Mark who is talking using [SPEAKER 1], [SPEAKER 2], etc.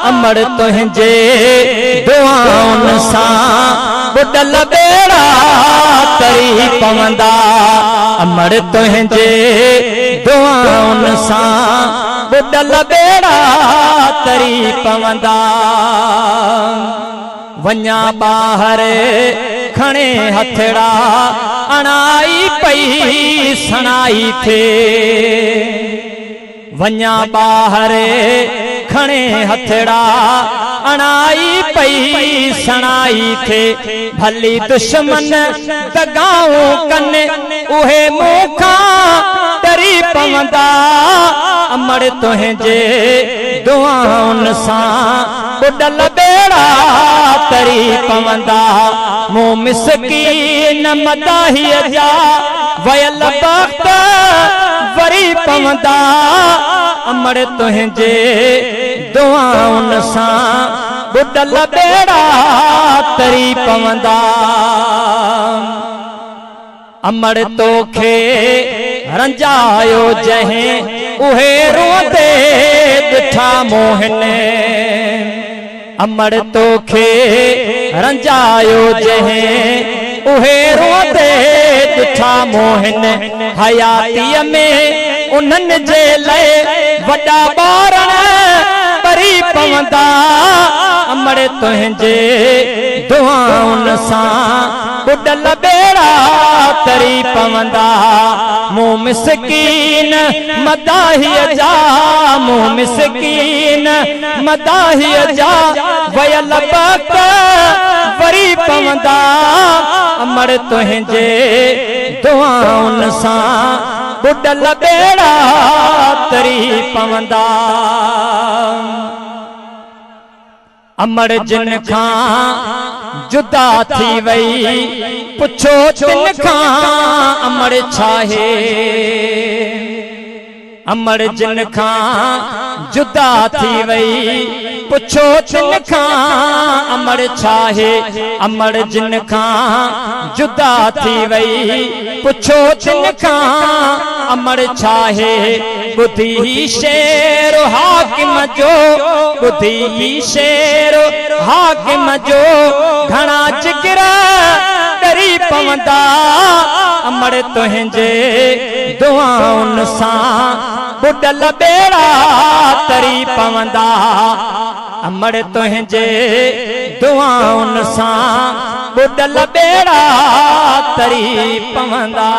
[SPEAKER 1] अमर तुझे दुआउन सां बुडल बेड़ा तरी पवंदा। अमर तुझे दुआउन सां बुडल बेड़ा तरी पवंदा। वञा बाहर खणे हथड़ा अणाई पई सणाई थे। वञा बाहर खणे हथड़ा अणाई पई सणाई थे। भली दुश्मन दगाऊं कन उहे मूंखां डरी पवंदा। अमर तुझे दुआउन सां बुडल बेड़ा तरी पवंदा। मूं मिसकीन मदाहीअ जा वयल वक्त वरी पवंदा। अमर तुझे दुआउन सां बुडल बेड़ा तरी पवंदा। अमर तोखे रंजायो जहें उहे रोंदे ॾिठा मोहन। अमर तोखे रंजायो जहें उहे रोंदे ॾिठा मोहन। हयातीअ में उन्हनि जे लाइ वॾा ॿारण परी पवंदा। अमर तुझे दुआउन सां बुडल बेड़ा तरी पवंदा। मूं मिसकीन मदाहीअ जा मूं मिसकीन मदाहीअ जा वयल वक्त वरी पवंदा। अमर तुझे दुआउन सां बुडल बेड़ा तरी पवंदा। अमर जिन खां जुदा थी वई पुछो तिन खां अमर छाहे। अमर जिन खां जुदा थी वई पुछो तिन खां अमर छाहे। अमर जिन खां जुदा थी वई पुछो तिन खां अमर छाहे। बुधी शेर हाकिम जो बुधी शेर हाकिम जो घणा जिगरा डरी पवंदा। अमर तुझे दुआउन सां बुडल बेड़ा तरी पवंदा। अमर तुझे दुआउन सां बुडल बेड़ा तरी पवंदा।